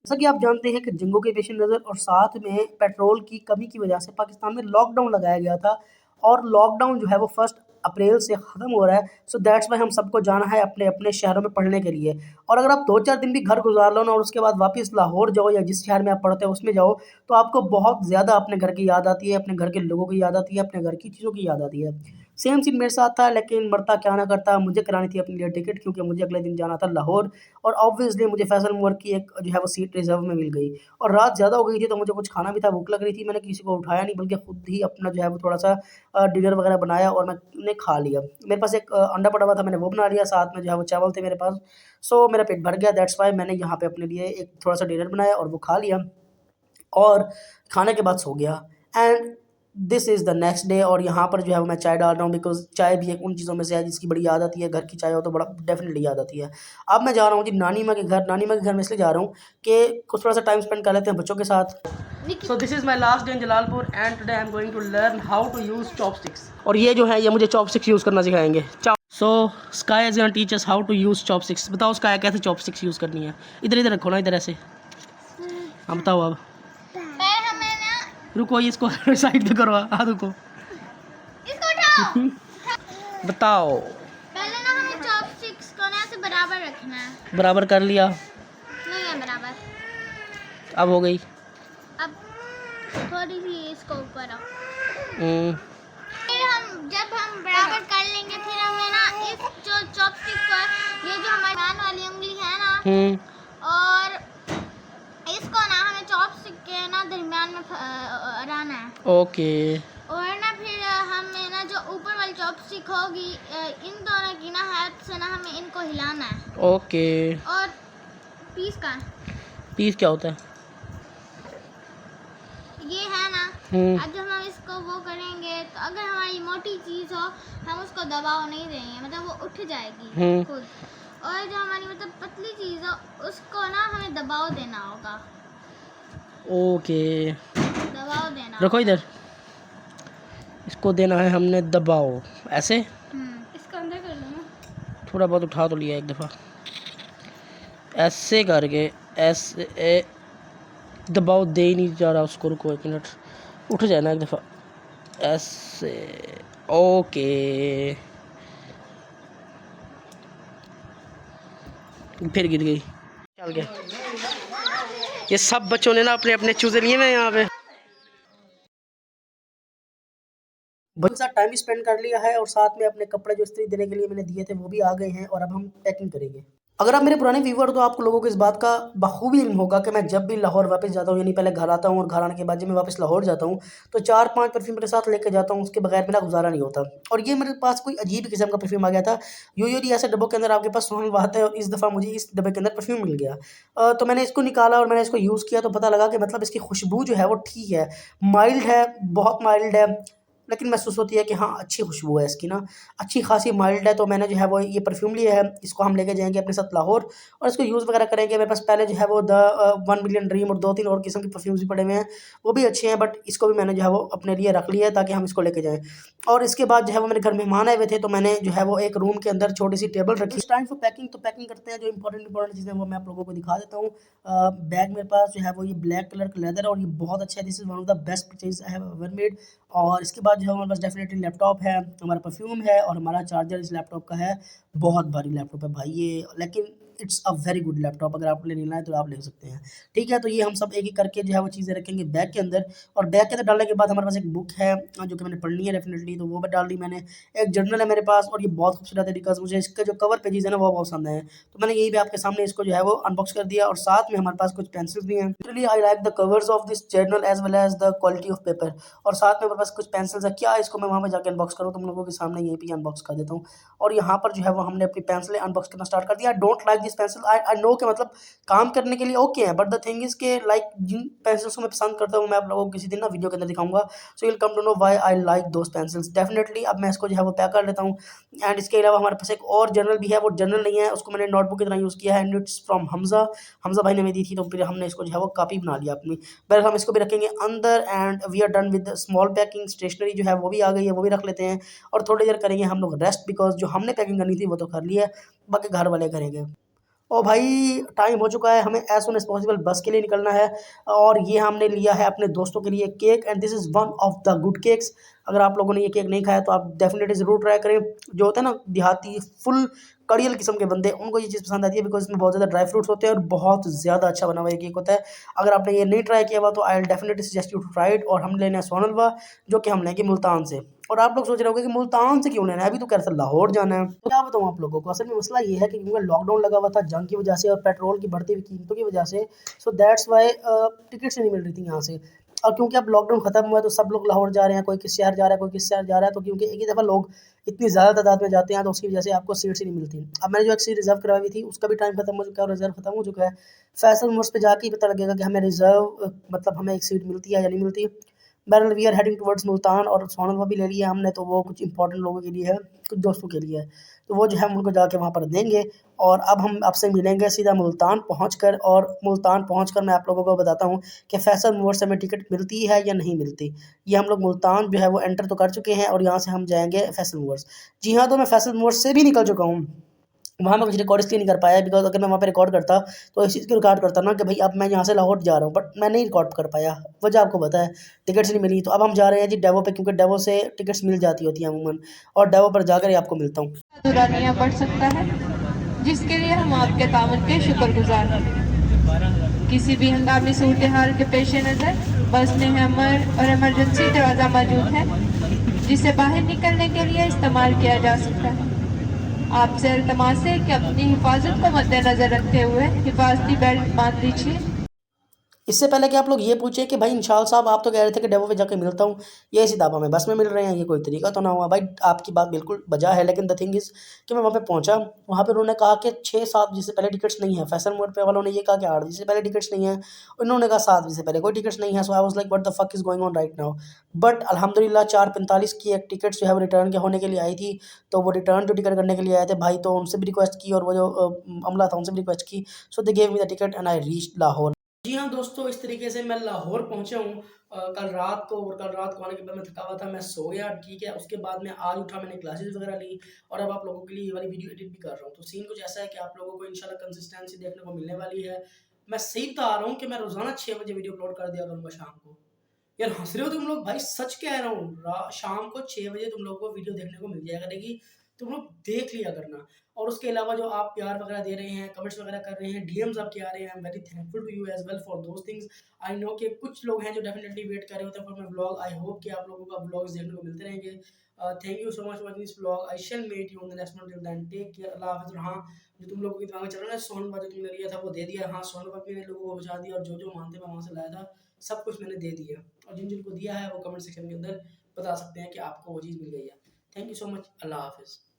जैसा कि आप जानते हैं कि जंगों के पेश नज़र और साथ में पेट्रोल की कमी की वजह से पाकिस्तान में लॉकडाउन लगाया गया था और लॉकडाउन जो है वो 1 अप्रैल से ख़त्म हो रहा है। सो दैट्स व्हाई हम सबको जाना है अपने-अपने शहरों में पढ़ने के लिए। और अगर आप 2-4 दिन भी घर गुज़ार लो ना और उसके बाद वापस लाहौर जाओ या जिस शहर में आप पढ़ते हो उसमें जाओ, तो आपको बहुत ज़्यादा अपने घर की याद आती है, अपने घर के लोगों की याद आती है, अपने घर की चीज़ों की याद आती है। सेम सीन मेरे साथ था, लेकिन मरता क्या ना करता, मुझे करानी थी अपने लिए टिकट क्योंकि मुझे अगले दिन जाना था लाहौर और ऑब्वियसली मुझे फैसल मूवर की एक जो है वो सीट रिज़र्व में मिल गई और रात ज़्यादा हो गई थी तो मुझे कुछ खाना भी था, भूख लग रही थी। मैंने किसी को उठाया नहीं बल्कि खुद ही अपना जो है वो थोड़ा-सा डिनर वगैरह बनाया और मैंने खा लिया। मेरे पास एक अंडा पड़ा हुआ था, मैंने वो बना लिया, साथ में जो है वो चावल थे मेरे पास। सो मेरा पेट भर गया, दैट्स व्हाई मैंने यहाँ पे अपने लिए एक थोड़ा-सा डिनर बनाया और वो खा लिया और खाने के बाद सो गया and this is the next day और यहाँ पर जो है वो मैं चाय डाल रहा हूँ बिकॉज़ चाय भी एक उन चीज़ों में से है जिसकी बड़ी याद आती है। घर की चाय हो तो बड़ा डेफ़िनेटली याद आती है। अब मैं जा रहा हूँ जी नानी माँ के घर। नानी माँ के घर मैं इसलिए जा रहा हूँ कि कुछ थोड़ा-सा टाइम स्पेंड कर लेते हैं बच्चों के साथ। So this is my last day in Jalalpur and today I am going to learn how to use chopsticks और ये जो है ये मुझे चॉपस्टिक्स यूज़ करना सिखाएँगे। So Sky is gonna teach us how to use chopsticks. बताओ स्काई कैसे चॉपस्टिक्स यूज़ करनी है? इधर रखो ना, इधर ऐसे। हाँ, बताओ अब। रुको इसको साइड पे करो। हाँ रुको, इसको उठाओ। बताओ। पहले ना हमें चॉपस्टिक्स को ना ऐसे बराबर रखना है। बराबर कर लिया? नहीं है बराबर। अब हो गई। अब थोड़ी सी इसको ऊपर आओ। फिर जब हम बराबर कर लेंगे फिर हमें ना इस जो चॉपस्टिक को ये जो हमारी मैन वाली उंगली है ना और इसको ना हमें चॉपस्टिक के ना दरमियान में रहना है। ओके। और ना फिर हमें ना जो ऊपर वाली चॉपस्टिक होगी इन दोनों की ना हेल्प से ना हमें इनको हिलाना है। ओके। और पीस का पीस क्या होता है? ये है ना। अब जब हम इसको वो करेंगे तो अगर हमारी मोटी चीज़ हो हम उसको दबाव नहीं देंगे, मतलब वो उठ जाएगी खुद। और जो हमारी मतलब पतली चीज़ हो उसको ना हमें दबाव देना होगा। ओके, दबाव देना रखो इधर। इसको देना है हमने दबाव, ऐसे इसको अंदर कर लो ना। थोड़ा बहुत उठा तो लिया एक दफ़ा, ऐसे करके ऐसे दबाव दे ही नहीं जा रहा उसको। रुको 1 मिनट, उठ जाए ना एक दफ़ा ऐसे। ओके, फिर गिर गई, चल गया। ये सब बच्चों ने ना अपने अपने चूज़े लिए हैं यहाँ पे। बच्चों के साथ टाइम स्पेंड कर लिया है और साथ में अपने कपड़े जो इस्त्री देने के लिए मैंने दिए थे वो भी आ गए हैं और अब हम पैकिंग करेंगे। अगर आप मेरे पुराने व्यूअर हो तो आप लोगों को इस बात का बखूबी इल्म होगा कि मैं जब भी लाहौर वापस जाता हूँ, यानी पहले घर आता हूँ और घर आने के बाद जब मैं वापस लाहौर जाता हूँ तो 4-5 परफ्यूम मेरे साथ लेके जाता हूँ, उसके बगैर मेरा गुजारा नहीं होता। और ये मेरे पास कोई अजीब किस्म का परफ्यूम आ गया था। यूजुअली ऐसे डब्बों के अंदर आपके पास सुगंध आता है और इस दफ़ा मुझे इस डब्बे के अंदर परफ्यूम मिल गया। तो मैंने इसको निकाला और मैंने इसको यूज़ किया तो पता लगा कि मतलब इसकी खुशबू जो है वो ठीक है, माइल्ड है, बहुत माइल्ड है, लेकिन महसूस होती है कि हाँ, अच्छी खुशबू है इसकी ना, अच्छी खासी माइल्ड है। तो मैंने जो है वो ये परफ्यूम लिया है, इसको हम लेके जाएँगे अपने साथ लाहौर और इसको यूज़ वगैरह करेंगे। मेरे पास पहले जो है वो 1 मिलियन ड्रीम और 2-3 और किस्म के परफ्यूम्स भी पड़े हुए हैं, वो भी अच्छे हैं, बट इसको भी मैंने जो है वो अपने लिए रख लिया है ताकि हम इसको लेके जाएँ। और इसके बाद जो है वो मेरे घर मेहमान आए हुए थे तो मैंने जो है वो एक रूम के अंदर छोटी-सी टेबल रखी। इट्स टाइम फॉर पैकिंग, तो पैकिंग करते हैं। जो इम्पोर्टेंट चीज़ें वो मैं आप लोगों को दिखा देता हूँ। बैग मेरे पास जो है वो ये ब्लैक कलर का लेदर है और ये बहुत अच्छा है। This is one of the best purchase I have ever made. और इसके बाद जो है हमारे पास डेफ़िनेटली लैपटॉप है, हमारा परफ्यूम है और हमारा चार्जर इस लैपटॉप का है। बहुत भारी लैपटॉप है भाई ये, लेकिन it's a very good laptop. अगर आपने लेना है तो आप ले सकते हैं। ठीक है, तो ये हम सब एक-एक करके जो है वो चीज़ें रखेंगे बैग के अंदर और बैग के अंदर डालने के बाद हमारे पास एक बुक है जो कि मैंने पढ़नी है डेफ़िनेटली, तो वो भी डाल दी मैंने। एक जर्नल है मेरे पास और ये बहुत खूबसूरत है बिकॉज़ मुझे इसका जो कवर पेजेज़ है ना वो बहुत पसंद है। तो मैंने यही भी आपके सामने इसको जो है वो अनबॉक्स कर दिया और साथ में हमारे पास कुछ पेंसिल्स भी हैं। Literally I like the covers of this journal as well as the quality of paper. और साथ में मेरे पास कुछ पेंसिल्स है। क्या इसको मैं वहाँ पे जाके अनबॉक्स करूँ, तुम लोगों के सामने यहीं पे अनबॉक्स कर देता हूँ। और यहाँ पर जो है वो हमने अपनी पेंसिलें अनबॉक्स करना स्टार्ट कर दिया। I don't like this pencil. I know कि मतलब काम करने के लिए ओके है, बट द थिंग इज़ के लाइक जिन पेंसिल्स को मैं पसंद करता हूँ मैं आप लोगों को किसी दिन ना वीडियो के अंदर दिखाऊँगा। So you will come to know why I like those pencils definitely. अब मैं इसको जो है वो पैक कर लेता हूँ एंड इसके अलावा हमारे पास एक और जर्नल भी है। वो जर्नल नहीं है, उसको मैंने नोटबुक की तरह यूज़ किया है and it's from Hamza. Hamza भाई ने हमें दी थी तो फिर हमने इसको जो है वो कॉपी बना लिया अपनी। बहरहाल हम इसको भी रखेंगे अंदर and we are done with small packing. Stationery जो है वो भी आ गई है, वो भी रख लेते हैं और थोड़ी देर करेंगे हम लोग रेस्ट बिकॉज़ जो हमने पैकिंग करनी थी वो तो कर ली है, बाकी घर वाले करेंगे। और भाई टाइम हो चुका है, हमें एज सुन एज पॉसिबल बस के लिए निकलना है। और ये हमने लिया है अपने दोस्तों के लिए cake, and this is one of the good cakes. अगर आप लोगों ने ये केक नहीं खाया तो आप डेफिनेटली ज़रूर ट्राई करें। जो होता है ना देहाती फुल कड़ियल किस्म के बंदे, उनको ये चीज़ पसंद आती है, बिकॉज इसमें बहुत ज़्यादा ड्राई फ्रूट्स होते हैं और बहुत ज़्यादा अच्छा बना हुआ ये केक होता है। अगर आपने ये नहीं ट्राई किया हुआ तो I will definitely suggest you to try it. और हम लेना है सोनलवा, जो कि हम लेंगे मुल्तान से। और आप लोग सोच रहे होंगे कि मुल्तान से क्यों लेना है, अभी तो कह रहे थे लाहौर जाना है। तो क्या बताऊँ आप लोगों को, असल में मसला ये है कि क्योंकि लॉकडाउन लगा हुआ था जंग की वजह से और पेट्रोल की बढ़ती हुई कीमतों की वजह से, सो दैट्स वाई टिकट्स नहीं मिल रही थी यहाँ से। और क्योंकि अब लॉकडाउन खत्म हुआ है तो सब लोग लाहौर जा रहे हैं, कोई किस शहर जा रहा है, कोई किस शहर जा रहा है। तो क्योंकि एक ही दफ़ा लोग इतनी ज़्यादा तादाद में जाते हैं तो उसकी वजह से आपको सीट्स ही नहीं मिलती। अब मैंने जो एक सीट रिजर्व करवाई हुई थी उसका भी टाइम खत्म हो चुका है और रिजर्व खत्म हो चुका है। फैसल मोड्स पे जाके ही पता लगेगा कि हमें रिजर्व मतलब हमें एक सीट मिलती है या नहीं मिलती। बहरहाल we are heading towards Multan, और सोनलवा भी ले लिया हमने, तो वो कुछ इंपॉर्टेंट लोगों के लिए है, कुछ दोस्तों के लिए है। तो वो जो है हम उनको जाके वहाँ पर देंगे। और अब हम आपसे मिलेंगे सीधा मुल्तान पहुँचकर, और मुल्तान पहुँचकर मैं आप लोगों को बताता हूँ कि फैसल मोड़ से हमें टिकट मिलती है या नहीं मिलती। ये हम लोग मुल्तान जो है वो एंटर तो कर चुके हैं और यहाँ से हम जाएँगे फैसल मोड़। जी हाँ, तो मैं फैसल मोड़ से भी निकल चुका हूँ। वहाँ मैं कुछ रिकॉर्ड इसलिए नहीं कर पाया बिकॉज़ अगर मैं वहाँ पे रिकॉर्ड करता तो इस चीज़ की रिकॉर्ड करता ना कि भाई अब मैं यहाँ से लाहौर जा रहा हूँ, बट मैं नहीं रिकॉर्ड कर पाया। वजह आपको पता है, टिकट्स नहीं मिली। तो अब हम जा रहे हैं जी डेवो पे, क्योंकि डेवो से टिकट्स मिल जाती होती हैं अमूमन, और डेवो पर जाकर ही आपको मिलता हूँ। दुरानिया बढ़ सकता है, जिसके लिए हम आपके ताउन के शुक्रगुजार हैं। किसी भी हंगामी सूरत हाल के पेश नज़र बस में हैमर और इमरजेंसी दरवाज़ा मौजूद है, जिसे बाहर निकलने के लिए इस्तेमाल किया जा सकता है। आपसे इल्तमास है कि अपनी हिफाजत को मद्देनज़र रखते हुए हिफाजती बेल्ट बांध लीजिए। इससे पहले कि आप लोग ये पूछे कि भाई इंशाल साहब आप तो कह रहे थे कि डेवो पे जाके मिलता हूँ, ये सीधा आप हमें बस में मिल रहे हैं, ये कोई तरीका तो ना हुआ। भाई आपकी बात बिल्कुल बजा है, लेकिन द थिंग इज़ कि मैं वहाँ पे पहुँचा, वहाँ पे उन्होंने कहा कि 6-7 बजे से पहले टिकट्स नहीं है। फैसल मोड पे वालों ने ये कहा कि 8 बजे से पहले टिकट्स नहीं है, उन्होंने कहा 7 बजे से पहले कोई टिकट्स नहीं है। So I was like what the fuck is going on right now. But अल्हम्दुलिल्लाह 4:45 की एक टिकट जो है वो रिटर्न के होने के लिए आई थी। तो वो रिटर्न जो टिकट करने के लिए आए थे भाई, तो उनसे भी रिक्वेस्ट की, और वो जो अमला था उनसे भी रिक्वेस्ट की। So they gave me the ticket and I reached Lahore. जी हाँ दोस्तों, इस तरीके से मैं लाहौर पहुँचा हूँ कल रात को, और कल रात को आने के बाद मैं थका हुआ था, मैं सो गया, ठीक है। उसके बाद मैं आज उठा, मैंने क्लासेस वगैरह ली, और अब आप लोगों के लिए ये वाली वीडियो एडिट भी कर रहा हूँ। तो सीन कुछ ऐसा है कि आप लोगों को इंशाल्लाह कंसिस्टेंसी देखने को मिलने वाली है। मैं सही बता रहा हूँ कि मैं रोज़ाना 6 बजे वीडियो अपलोड कर दिया करूँगा शाम को। यार हँस रहे हो तुम लोग, भाई सच कह रहा हूँ। शाम को 6 बजे तुम लोगों को वीडियो देखने को मिल जाया करेगी, तुम लोग देख लिया करना। और उसके अलावा जो आप प्यार वगैरह दे रहे हैं, कमेंट्स वगैरह कर रहे हैं, डीएम्स आपके आ रहे हैं, I am very thankful to you as well for those things. I know कि कुछ लोग हैं जो डेफिनिटली वेट कर रहे होते हैं for my vlog. I hope कि आप लोगों को व्लॉग्स देखने को मिलते रहेंगे। Thank you so much for watching this vlog. I shall meet you on the next one. Till then take care, अल्लाह हाफ़िज़। और हाँ, जो तुम लोगों के दिमाग में चल रहा है ना सोनभद्र जो तुमने लिया था वो दे दिया। हाँ, सोनभद्र भी मैंने लोगों को पहुँचा दिया, और जो मानते मैं वहाँ से लाया था सब कुछ मैंने दे दिया। और जिनको दिया है वो कमेंट सेक्शन के अंदर बता सकते हैं कि आपको वो चीज़ मिल गई है। Thank you so much. अल्लाह हाफ़िज़।